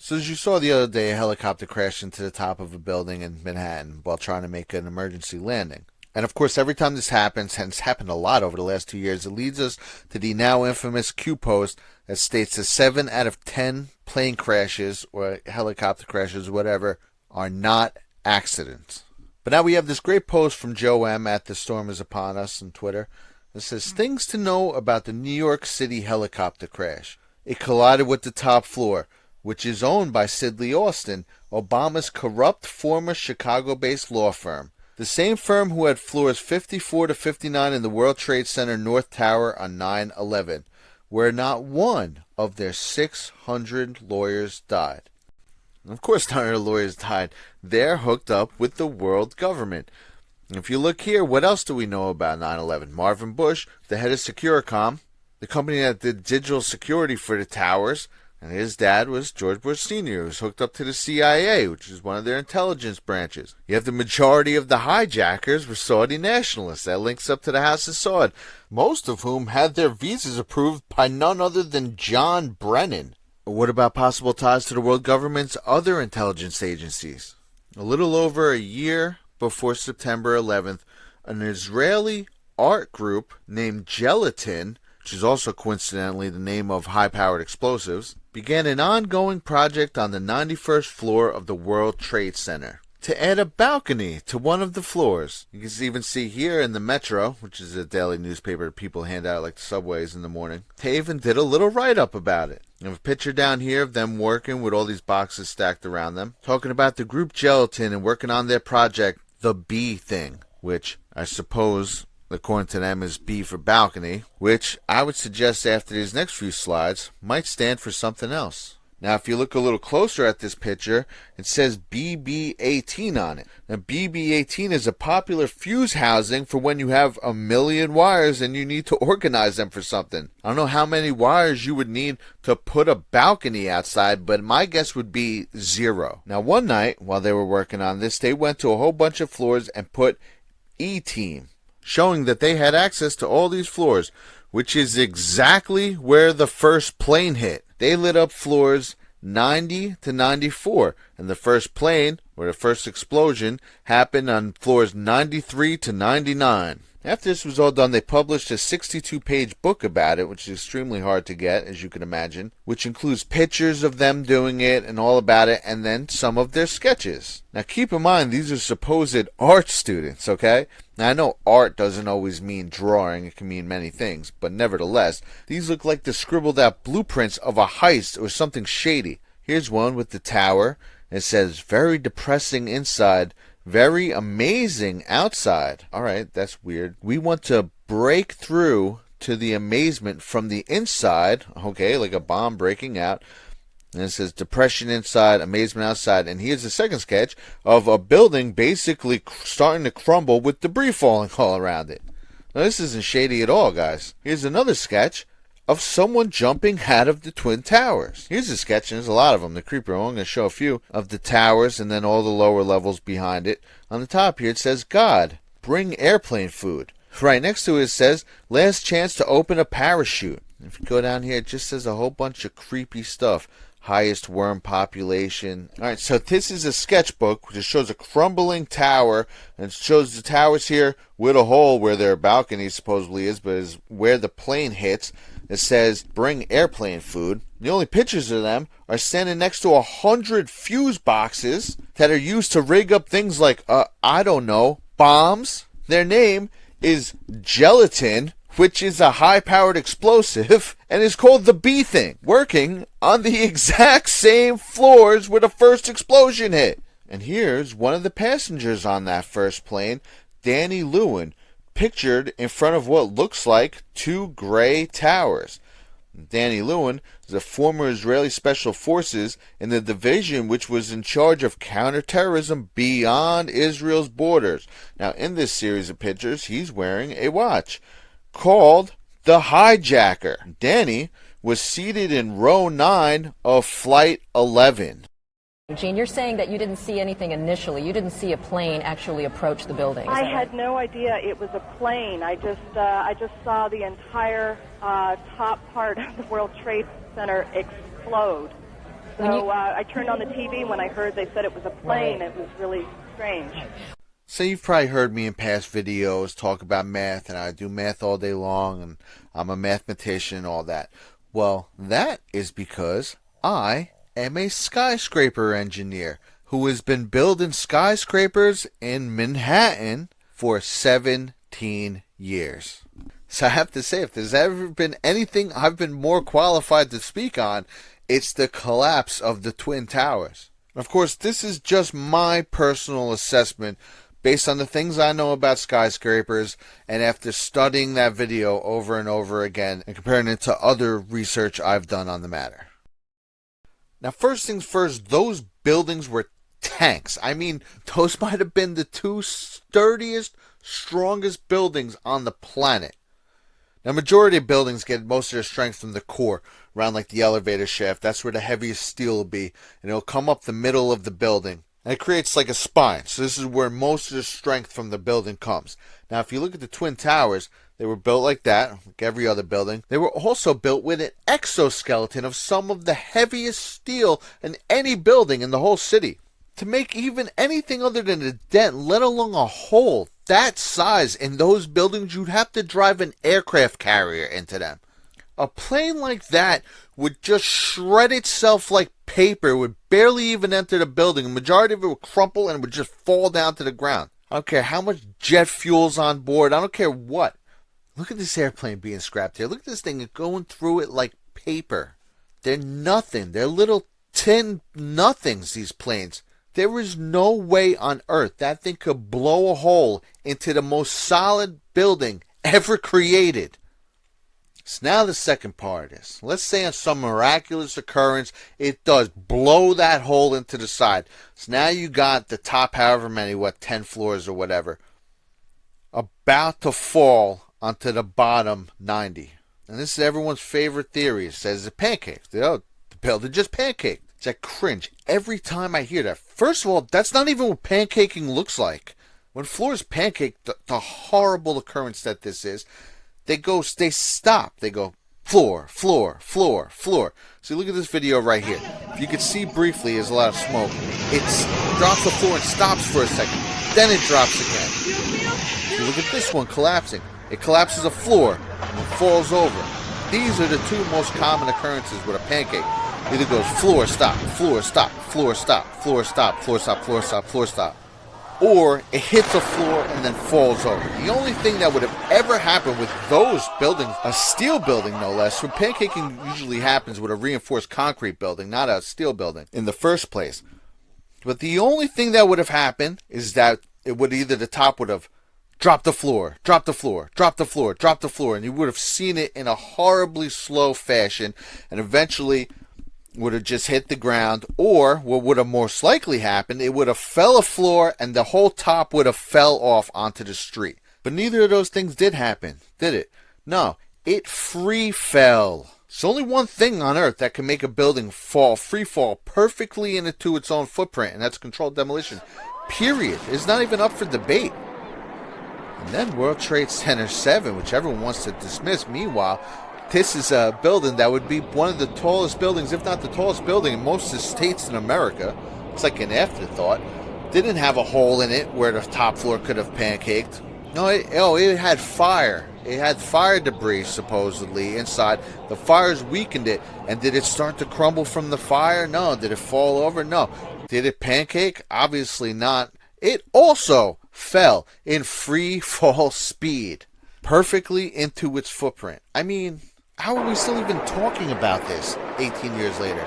So as you saw the other day, a helicopter crashed into the top of a building in Manhattan while trying to make an emergency landing. And of course, every time this happens, and it's happened a lot over the last 2 years, it leads us to the now infamous Q post that states that 7 out of 10 plane crashes or helicopter crashes, whatever, are not accidents. But now we have this great post from Joe M. at The Storm Is Upon Us on Twitter. It says, things to know about the New York City helicopter crash. It collided with the top floor, which is owned by Sidley Austin, Obama's corrupt former Chicago-based law firm. The same firm who had floors 54 to 59 in the World Trade Center North Tower on 9/11, where not one of their 600 lawyers died. And of course, none of the lawyers died. They're hooked up with the world government. And if you look here, what else do we know about 9/11? Marvin Bush, the head of Securicom, the company that did digital security for the towers, and his dad was George Bush Sr., who was hooked up to the CIA, which is one of their intelligence branches. You have the majority of the hijackers were Saudi nationalists. That links up to the House of Saud, most of whom had their visas approved by none other than John Brennan. What about possible ties to the world government's other intelligence agencies? A little over a year before September 11th, an Israeli art group named Gelatin, which is also coincidentally the name of high-powered explosives, began an ongoing project on the 91st floor of the World Trade Center to add a balcony to one of the floors. You can even see here in the Metro, which is a daily newspaper that people hand out like the subways in the morning, they even did a little write-up about it. You have a picture down here of them working with all these boxes stacked around them, talking about the group Gelatin and working on their project, the B thing, which I suppose, according to them, is B for balcony, which I would suggest after these next few slides might stand for something else. Now, if you look a little closer at this picture, it says BB-18 on it. Now, BB-18 is a popular fuse housing for when you have a million wires and you need to organize them for something. I don't know how many wires you would need to put a balcony outside, but my guess would be 0. Now, one night, while they were working on this, they went to a whole bunch of floors and put E-Team, showing that they had access to all these floors, which is exactly where the first plane hit. They lit up floors 90 to 94, and the first plane, or the first explosion, happened on floors 93 to 99. After this was all done, they published a 62-page book about it, which is extremely hard to get, as you can imagine, which includes pictures of them doing it and all about it, and then some of their sketches. Now, keep in mind, these are supposed art students, okay? Now, I know art doesn't always mean drawing. It can mean many things, but nevertheless, these look like the scribbled-out blueprints of a heist or something shady. Here's one with the tower. It says, very depressing inside, very amazing outside. All right, that's weird. We want to break through to the amazement from the inside. Okay, like a bomb breaking out. And it says depression inside, amazement outside. And here's the second sketch of a building basically starting to crumble with debris falling all around it. Now, this isn't shady at all, guys. Here's another sketch of someone jumping out of the Twin Towers. Here's a sketch, and there's a lot of them. The creeper. I'm going to show a few of the towers and then all the lower levels behind it. On the top here, it says, God, bring airplane food. Right next to it says, last chance to open a parachute. If you go down here, it just says a whole bunch of creepy stuff. Highest worm population. All right, so this is a sketchbook which shows a crumbling tower, and it shows the towers here with a hole where their balcony supposedly is, but is where the plane hits. It says, bring airplane food. The only pictures of them are standing next to 100 fuse boxes that are used to rig up things like, I don't know, bombs. Their name is Gelatin, which is a high-powered explosive, and is called the B thing, working on the exact same floors where the first explosion hit. And here's one of the passengers on that first plane, Danny Lewin, pictured in front of what looks like 2 gray towers. Danny Lewin is a former Israeli Special Forces in the division which was in charge of counterterrorism beyond Israel's borders. Now, in this series of pictures, he's wearing a watch called the Hijacker. Danny was seated in row 9 of Flight 11. Gene, you're saying that you didn't see anything initially. You didn't see a plane actually approach the building. I had no idea it was a plane. I just saw the entire top part of the World Trade Center explode. So I turned on the TV when I heard they said it was a plane. It was really strange. So you've probably heard me in past videos talk about math, and I do math all day long, and I'm a mathematician and all that. Well, that is because I am a skyscraper engineer who has been building skyscrapers in Manhattan for 17 years. So I have to say, if there's ever been anything I've been more qualified to speak on, it's the collapse of the Twin Towers. Of course, this is just my personal assessment based on the things I know about skyscrapers, and after studying that video over and over again and comparing it to other research I've done on the matter. Now, first things first, those buildings were tanks. I mean, those might have been the two sturdiest, strongest buildings on the planet. Now, majority of buildings get most of their strength from the core, around like the elevator shaft. That's where the heaviest steel will be, and it'll come up the middle of the building. And it creates like a spine. So this is where most of the strength from the building comes. Now, if you look at the Twin Towers, they were built like that, like every other building. They were also built with an exoskeleton of some of the heaviest steel in any building in the whole city. To make even anything other than a dent, let alone a hole that size in those buildings, you'd have to drive an aircraft carrier into them. A plane like that would just shred itself like paper, would barely even enter the building. The majority of it would crumple and would just fall down to the ground. I don't care how much jet fuel's on board. I don't care what. Look at this airplane being scrapped here. Look at this thing going through it like paper. They're nothing. They're little tin nothings, these planes. There is no way on earth that thing could blow a hole into the most solid building ever created. So now the second part of this. Let's say on some miraculous occurrence, it does blow that hole into the side. So now you got the top however many, 10 floors or whatever, about to fall onto the bottom 90. And this is everyone's favorite theory. It says it's pancakes. The building just pancaked. It's like cringe every time I hear that. First of all, that's not even what pancaking looks like. When floors pancake, the horrible occurrence that this is, they stop. They go floor, floor, floor, floor. So look at this video right here. If you can see briefly, there's a lot of smoke. It drops the floor and stops for a second. Then it drops again. If you look at this one collapsing. It collapses a floor and it falls over. These are the two most common occurrences with a pancake. Either goes floor, stop, floor, stop, floor, stop, floor, stop, floor, stop, floor, stop, floor, stop. Or it hits a floor and then falls over. The only thing that would have ever happened with those buildings, a steel building no less, so pancaking usually happens with a reinforced concrete building, not a steel building in the first place. But the only thing that would have happened is that it would either the top would have dropped the floor, dropped the floor, dropped the floor, dropped the floor, and you would have seen it in a horribly slow fashion, and eventually would have just hit the ground, or what would have most likely happened, it would have fell a floor and the whole top would have fell off onto the street. But neither of those things did happen, did it? No, it free fell. There's only one thing on earth that can make a building free fall perfectly into its own footprint, and that's controlled demolition. Period. It's not even up for debate. And then World Trade Center 7, which everyone wants to dismiss. Meanwhile, this is a building that would be one of the tallest buildings, if not the tallest building in most of the states in America. It's like an afterthought. Didn't have a hole in it where the top floor could have pancaked. No, it had fire. It had fire debris, supposedly, inside. The fires weakened it. And did it start to crumble from the fire? No. Did it fall over? No. Did it pancake? Obviously not. It also fell in free fall speed, perfectly into its footprint. I mean, how are we still even talking about this 18 years later?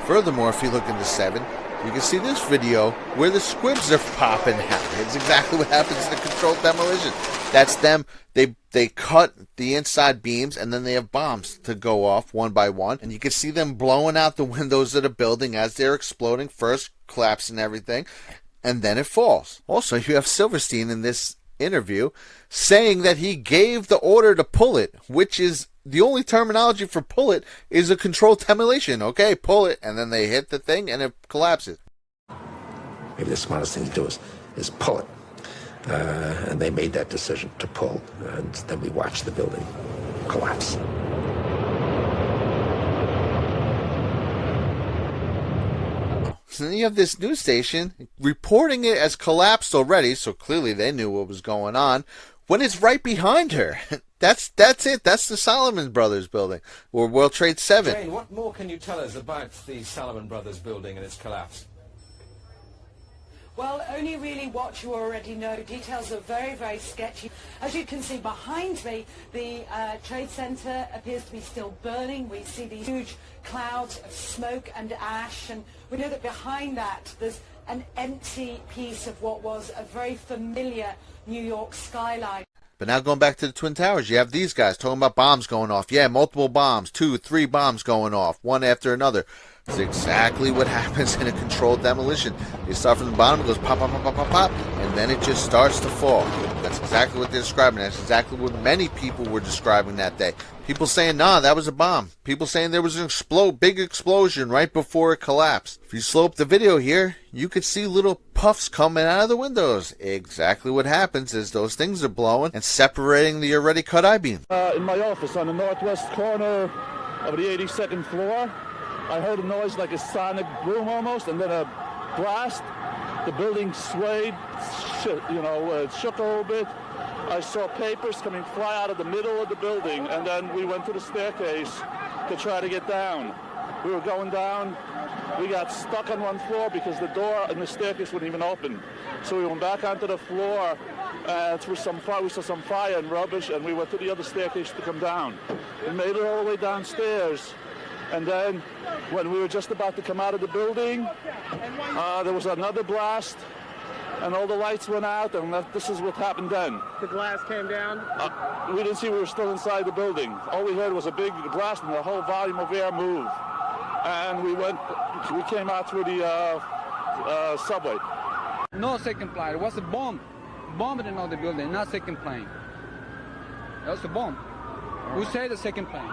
Furthermore, if you look into 7, you can see this video where the squibs are popping out. It's exactly what happens in the controlled demolition. That's them. They cut the inside beams, and then they have bombs to go off one by one. And you can see them blowing out the windows of the building as they're exploding, first collapsing everything, and then it falls. Also, you have Silverstein in this interview saying that he gave the order to pull it, which is the only terminology for pull it is a controlled demolition. Okay, pull it, and then they hit the thing and it collapses. Maybe the smartest thing to do is pull it. And they made that decision to pull, and then we watched the building collapse. So then you have this news station reporting it as collapsed already, so clearly they knew what was going on, when it's right behind her. That's it. That's the Salomon Brothers building, or World Trade 7. Jane, what more can you tell us about the Salomon Brothers building and its collapse? Well, only really what you already know. Details are very, very sketchy. As you can see behind me, the Trade Center appears to be still burning. We see these huge clouds of smoke and ash, and we know that behind that there's an empty piece of what was a very familiar New York skyline. But now going back to the Twin Towers, you have these guys talking about bombs going off. Yeah, multiple bombs, 2, 3 bombs going off, one after another. It's exactly what happens in a controlled demolition. You start from the bottom, it goes pop, pop, pop, pop, pop, pop, and then it just starts to fall. That's exactly what they're describing. That's exactly what many people were describing that day. People saying, nah, that was a bomb. People saying there was an big explosion right before it collapsed. If you slow up the video here, you could see little puffs coming out of the windows. Exactly what happens is those things are blowing and separating the already cut I-beam. In my office on the northwest corner of the 82nd floor, I heard a noise like a sonic boom almost, and then a blast. The building swayed, shook a little bit. I saw papers coming fly out of the middle of the building, and then we went to the staircase to try to get down. We were going down. We got stuck on one floor because the door and the staircase wouldn't even open. So we went back onto the floor through some fire. We saw some fire and rubbish, and we went to the other staircase to come down. We made it all the way downstairs. And then when we were just about to come out of the building, there was another blast, and all the lights went out, and this is what happened then. The glass came down? We didn't see we were still inside the building. All we heard was a big blast, and the whole volume of air moved. And we came out through the subway. No second plane. It was a bomb. Bombed in the building, not second plane. That was a bomb. Who said the second plane?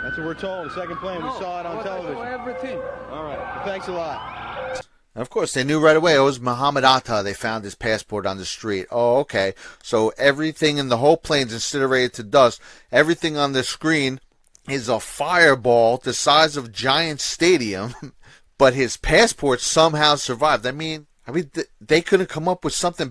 That's what we're told. The second plane. We saw it on television. Everything. All right. Well, thanks a lot. And of course, they knew right away it was Muhammad Atta. They found his passport on the street. Oh, okay. So everything in the whole plane's incinerated to dust. Everything on the screen is a fireball the size of Giant Stadium, but his passport somehow survived. I mean, they couldn't come up with something